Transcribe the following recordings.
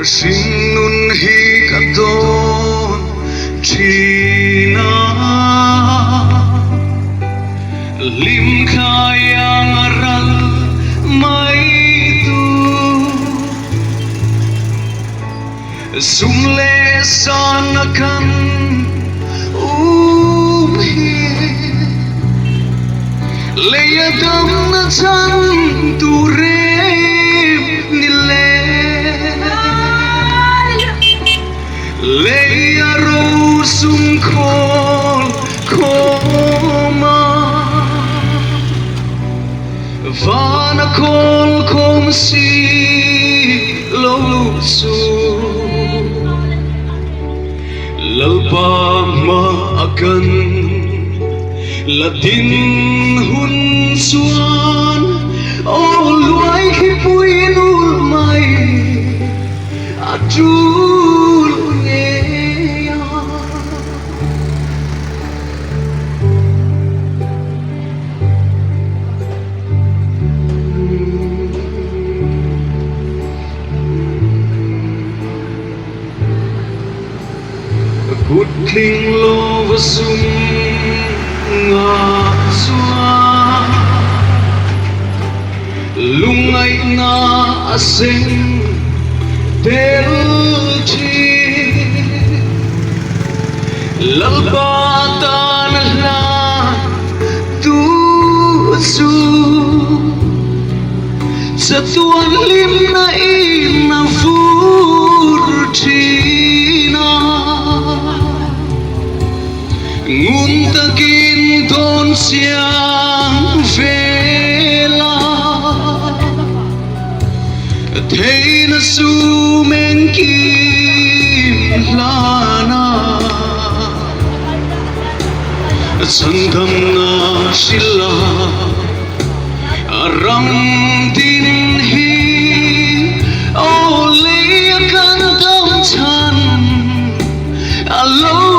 sinh nun hi katon china lim khayang aral mai tu sum le sanakan hi le yadam na chan tu re Leia rosum kol koma Vana kol kom si losu Lalpa ma akan Ladin hun suan O luai hipuin ulmai Adul Putling lo sum nga sua Lungay na asing telchi Lalbatan la tusu Sa tuan lim na inafurchina Nguntakin ton siyang vela Thay na sumeng kimlana Sandam na sila Aram din hi Ole akan damchan Alo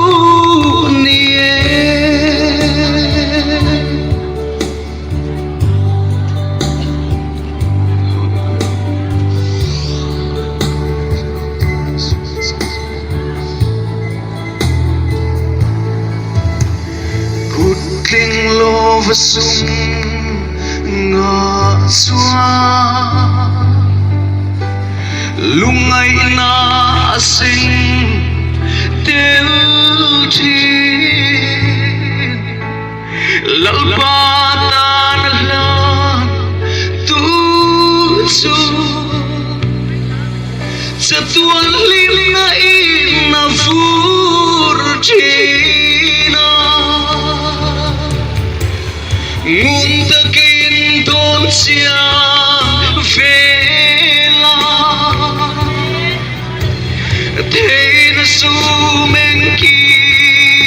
Putling lo vasum nga sua Lungay na asing telchin Lalbatan lang tuso Sa tuan lim na inafurchina Nguntakin ton siya vela Thay na sumeng kilana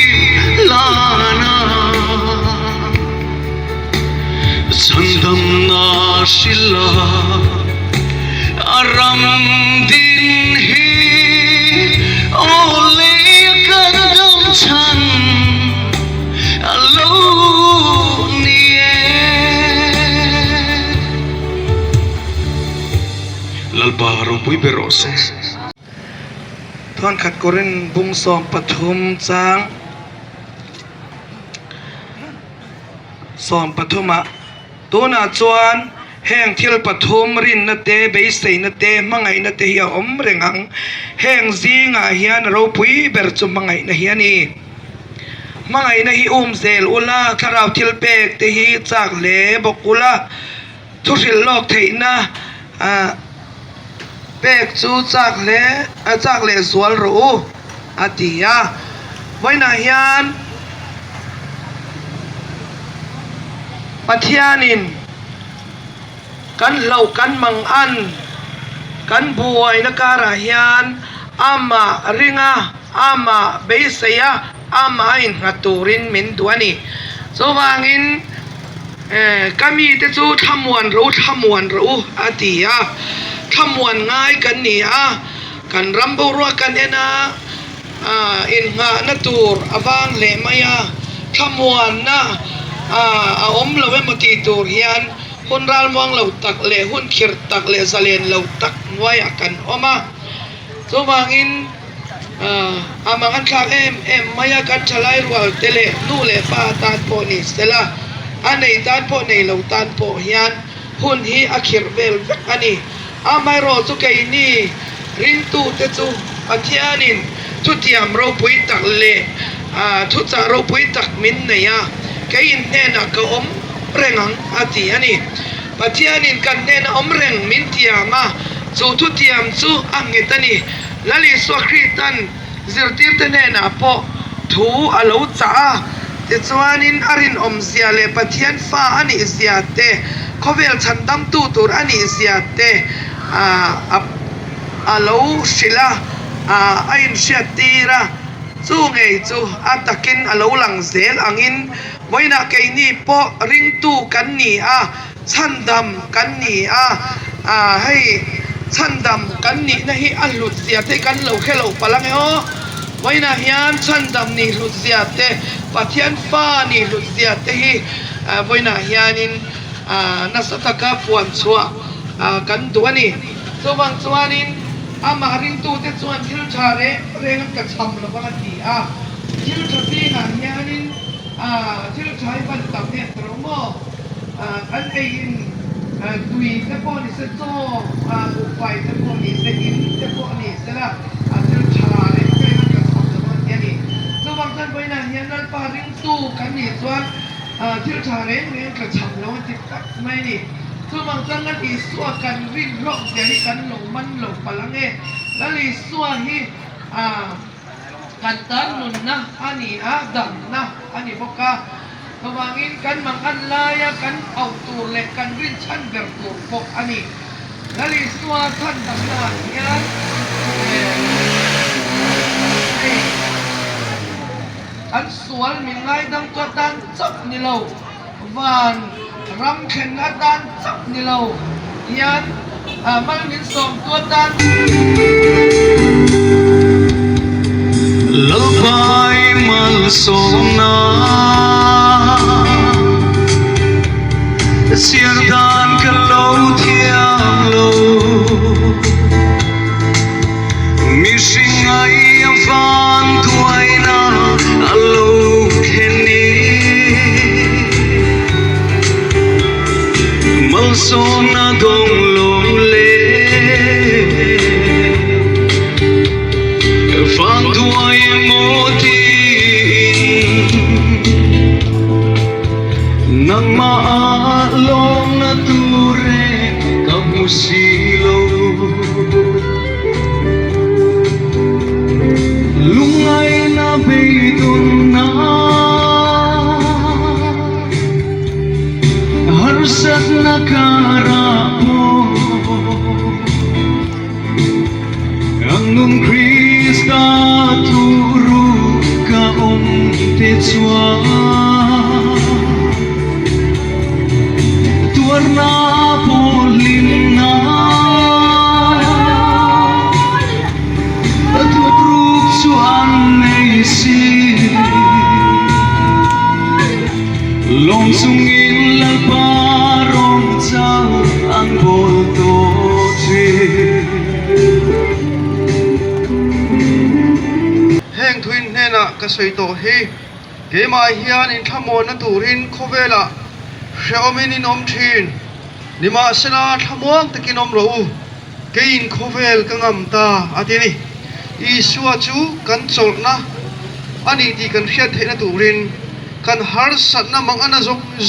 Sandam na sila Aram din hi Ole akan damchan Alo Lalbarong puy beroso Tuan kat korin bungsong pathum chang Som pathuma Tuna chuan Heng thil pathum rin na te Beisay na te Mangay na te hiya omrengang Heng zi nga hiyan Raw puy berchum mangay na hiyani Mangay na hi zel ula Karaw thil pek te hi chak le bok ula Thusil lok thay na Pek chu chak le zual ro atia Boy na hiyan Pathianin Kan lau kan mangan Kan buhay na karahiyan Ama ringa Ama beisaya Ama in ngaturin minduani So wangin Kami te chu thamuan ro atia Thamuan ngay kan niya Kan rambo ro kan ena In nga natur Avang le maya Thamuan na Om lawe matitur hiyan Hun ral muang lau tak le Hun kir tak le Zalen lau tak Nguay akan oma mangin amangan kak maya kan chalai rual tele nu le pa tan po ni stela anei tan po nei lo tan po hian hun hi akhir bel ani amai ro chu kai ni rin tu te chu pathianin thu tiam ro pui tak le thu cha ro pui tak min nei a kai in ne na ka om rengang ati ani pathianin kan ne na om reng min tiama chu thu tiam chu angetani lali swakritan zirtir te ne na po thu alo cha te chuanin arin om zia le pathian fa ani zia te khovel chandam tu tur ani zia te alo shila ain shatira chu ngei chu atakin alo lang zel angin moina ke ni po ring tu kan ni chandam kan ni hei chandam kan ni na hi alut zia te kan lo khelo palang ho moina hian chandam ni lut zia te pathian fa ni lut zia te hi moina hianin nasataka puan chua kan duani chuwang chuanin ama ring tu te chuan thil thare reng ka cham lo ba ti thil thati na hianin thil thai ban tam ne tromo an ein tui te po ni se to upai te po ni se in te po ni se la thil thare reng ka cham lo ba ti ni chuwang chan boina hian al pa ring tu kan ni chuan thil thare reng ka cham lo ti tak mai ni chuwang chan na ti suwa kan ring rok te ni kan lo man lo palange lali suwa hi kan tan nun na ani dam na ani boka kawangin kan mangan laya kan auto le kan rin chan ber ko pok ani lali suwa chan dam na yan kan sual min ngai dang tua tan chap ni lo van ram khen na tan chap ni lo yan mal min som tua tan Lalpai mal sona siar dan kalau tiang lo missing ai yang fan tuai na alo keni mal sona dong lo le fan tuai nang maalong na ture kamusilo lungay na beidon na harsat na karapo ang nung Krista turu ka tetsuwa warna polina tutruk suan neisi longsungin lang parong jang ang bolto heng thuin nena kasoi to hi ke mai hian in thamon na turin khovela Xiaomin in om thin nima sena thamuang takin om lo kein khovel kangam ta atini isua chu kan cholna ani ti kan khiat theina turin kan har satna mangana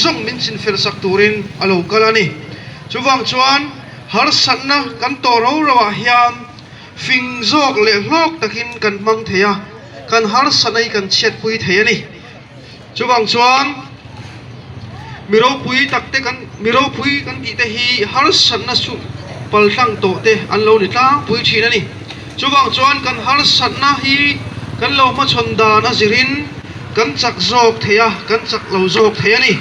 zong min chin fel sak turin alo kalani chuwang chuan har satna kan to ro rawa hiam fing zok le hlok takin kan mang theya kan har sanai kan chet pui theyani chuwang chuan miro pui takte kan miro pui kan ti te hi har sanna su paltang to te an lo ni tlang pui thina ni chuwang chuan kan har sanna hi kan lo ma chonda na zirin kan chak zok theya kan chak lo zok theya ni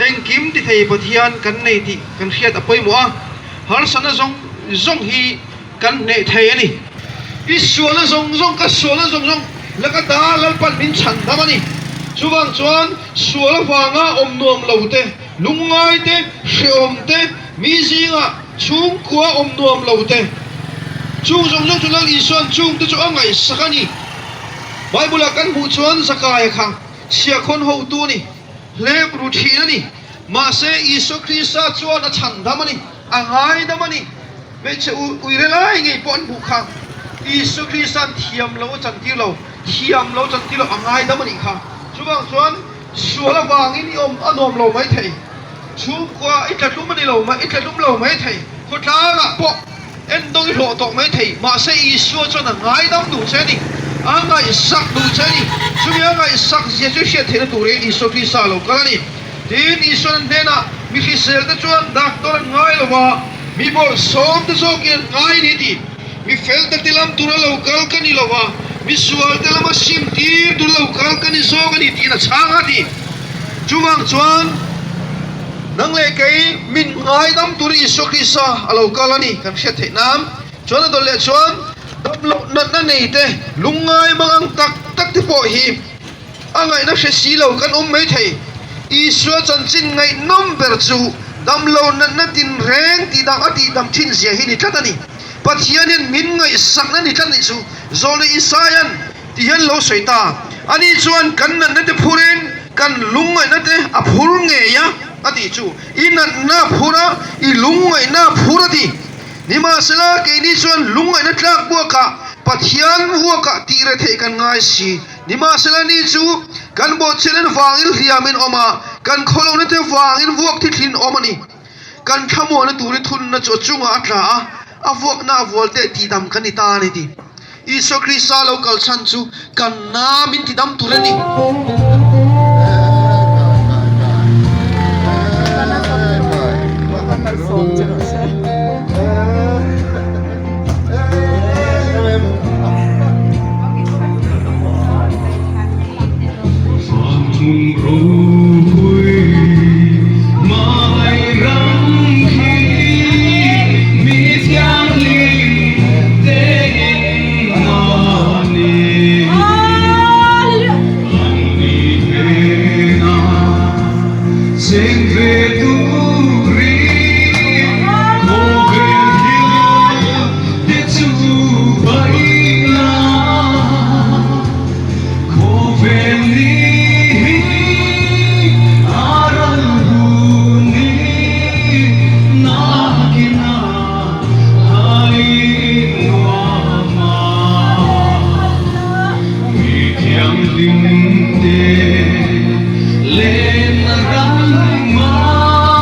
eng kim ti thei pathian kan nei ti kan khiat apoi mo a har sanna zong hi kan nei theya ni i suala zong ka suala zong laka da lal pan min chan da mani chuwang chuan suala wanga om nuam lo te lungai te hreom te mi zinga chung khua om nuam lo te chung jong jong tulang ison chung tu chu angai sakani Bible kan hu chuan zakai khang sia khon ho tu ni lep ru thi na ni ma se iso krista chuan a chan damani angai damani me che uire lai ngai pon bu khang iso krista thiam lo chan ti lo angai damani kha chuwang chuan suala wangin om anom lo mai thei chu kwa itlatum ni lo ma itlatum lo mai thei khotla po en dong lo to mai thei ma se iso chuan angai dam du che ni angai sak du che ni chu ya ngai sak je chu she the tu re iso krista lo kala ni tin iso dena mi khisel ta chuan doctor ngai lo wa mi bol som te so ki ngai ni ti mi fel ta tilam tura lo kal ka ni lo wa mi sual te lama sim ti tu lo kal ka ni so ka ni ti na changa ti chumang chuan nang le kai min ngai dam tur iso krista alo kala ni kan she the nam chuan do le chuan na nei te lungai mangang tak te po hi angai na she si lo kan mai thei iso chan chin ngai number chu dam lo na tin reng ti dang ati dam thin zia hi ni tlatani pathianin min ngai sak na ni tlani chu zoli isayan ti hian lo soita ani chuan kan na te phurin kan lungai na te a phur nge ya ati chu inat na phura I lungai na phura ti nima sela ke ni chuan lungai na tlak buaka pathian huaka ti re the kan ngai si nima sela ni chu kan bo chelen wangil hiamin oma kan kholo na te wangin vuak thi thin omani kan thamo na turi thun na chu chunga atla a vuak na volte ti dam kan ita ni ti iso krista lo kal chan chu kan na min ti dam turani Lim de len ram ma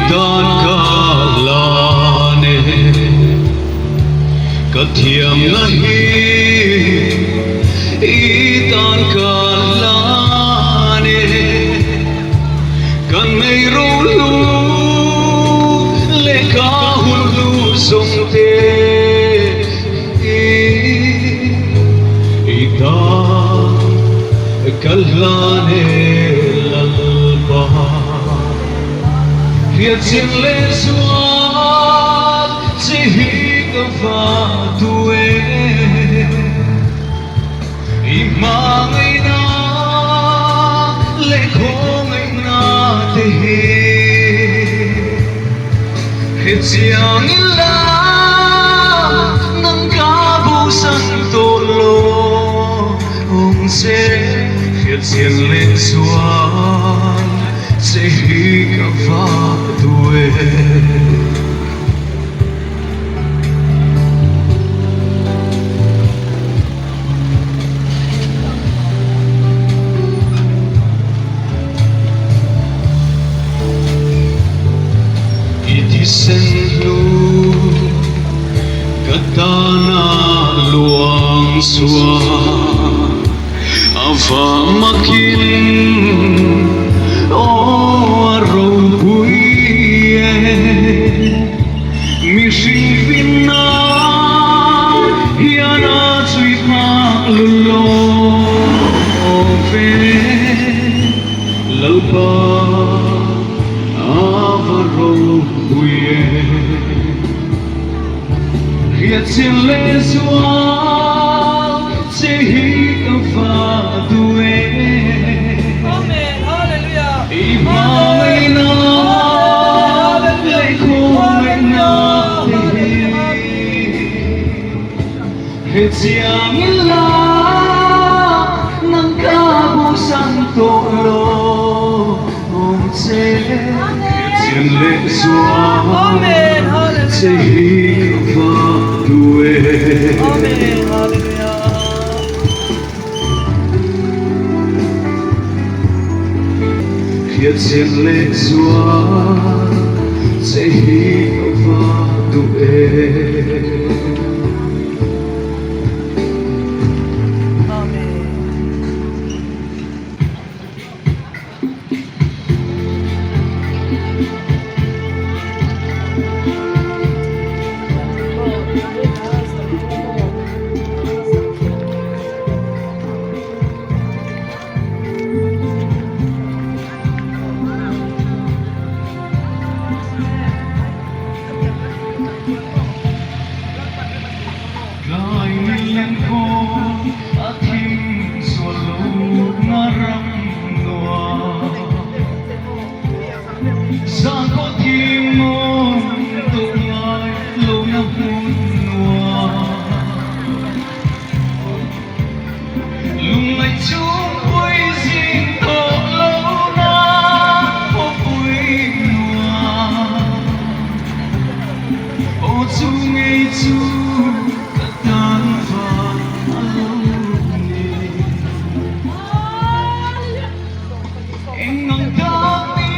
tan kalane kathiam nahi itan kalane kan mei ro lu le ka hun lu song te itan kalane lalpa Viet xin lên xuống chỉ hít và tuổi ima ngày na lệ khô ngày na te hết giang la nang ca bu san to lo ông sẽ viết xin lên xuống sẽ hít và tuổi Senlu katana luang sua ava makin o aro buie mi sivina hiana sui ma lulo ve lalpa avaro Viet xin lên xuống sẽ hít và tuổi Amen. Hallelujah. ima ngày na lệ khô ngày na hết giang la nang ca bu san to lo ông sẽ Viet xin lên xuống Amen. sẽ Hallelujah. hít và tuổi Amen. Hallelujah. Viet xin lên xuống sẽ hít và tuổi Amen. Lai lên khô athim solo naram noa sa ko tim mon tu ngai lo na hun noa lung mai chu oi zin to lo na po pui noa o chu ngei chu tan va alone em ngang ca mi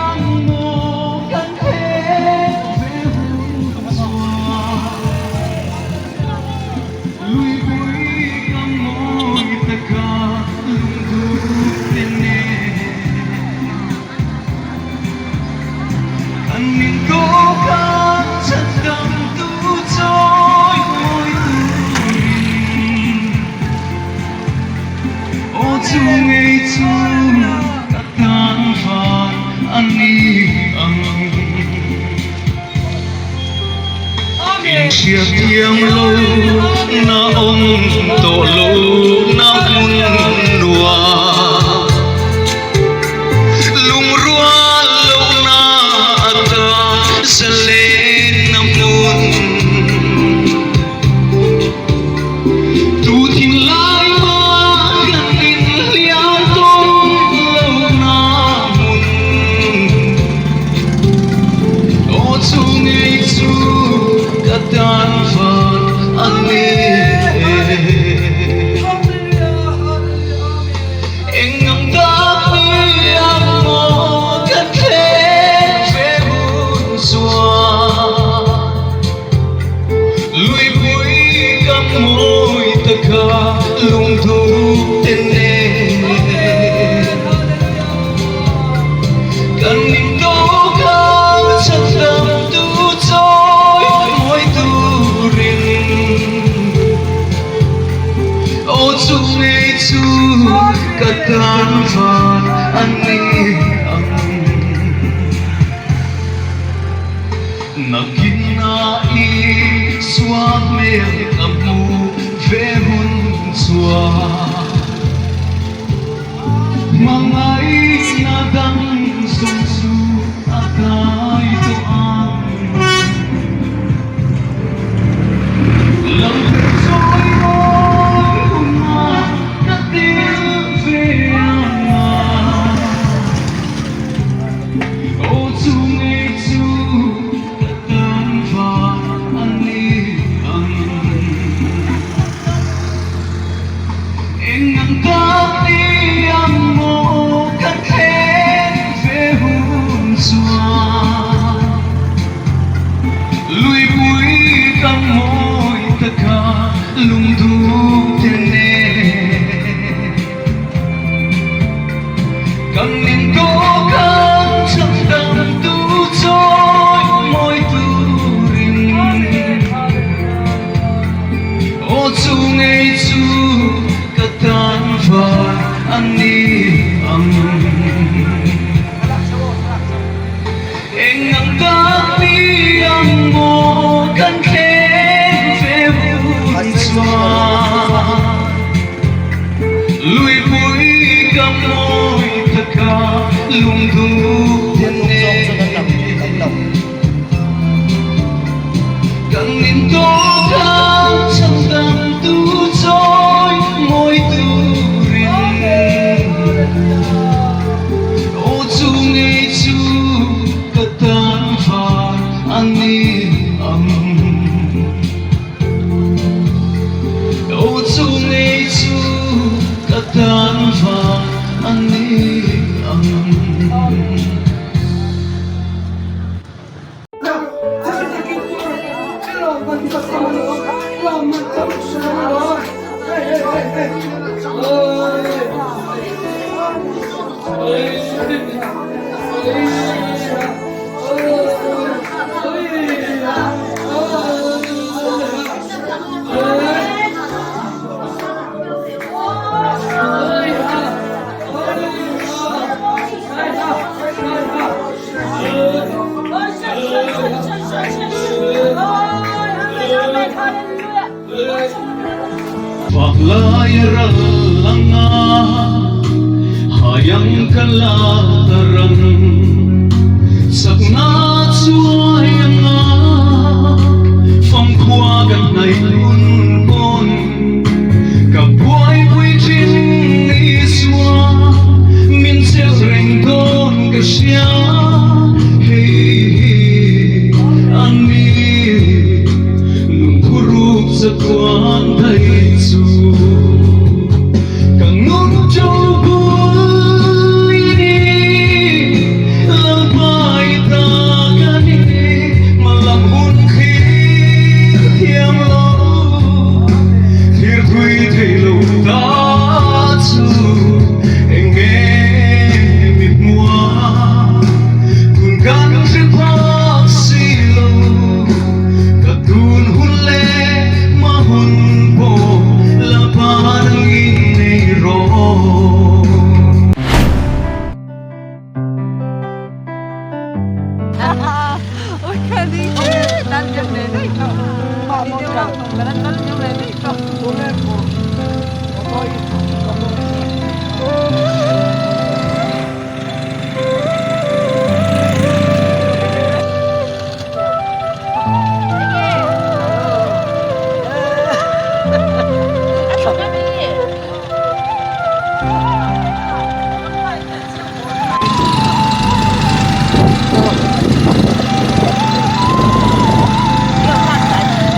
ang mo kan the ve hu soa lui bui kam mo itaka lung du tene kan min ko ka chat dam tu choi oi tu o chu ngei chu ta tan van ani ang Amen. chia tiang lo na om to lo na mun lua lung rua lo na ata sale na mun tu tin lai ma gan in liao to lo na mun o chu ngei chu ka tan van ani cần niềm đau khao chân tâm tu trôi mỗi tu riêng ô chu ngày chu cả tan phật anh đi Nakina i suat me amu ve hun chua Mangai na dang sum su atai to ang Lam trôi ôi ma na tiếng về ama ô chu ngày chu lung du tene cần niềm cố gắng trong tâm tu trôi mỗi tu rin ô chu ngày chu cả tan phật anh đi âm em ngang ta đi âm mô căn khe lui bụi cam môi tất cả lung thu thiên nề cần niềm cố gắng trong tâm tu trôi mỗi tu riêng ô chu ngày chu cả tan phật anh đi âm ô chu ngày chu cả tan phật anh đi âm Faklayaralanga hayang kalataran sakna suayanga fangkwagan ay unpon kabuay buitin iswa minsil rington kasya hey ani nung puruk sa kwan taitsu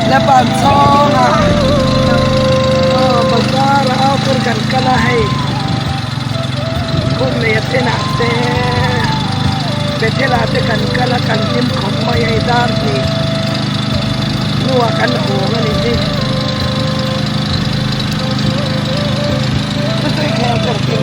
Lapan songa, besar akur kan kalahai, kun liatin ate, betel ate kan kalah kan tim komaya idar ni, nuwa kan hongan ini. Betul kaya kerja.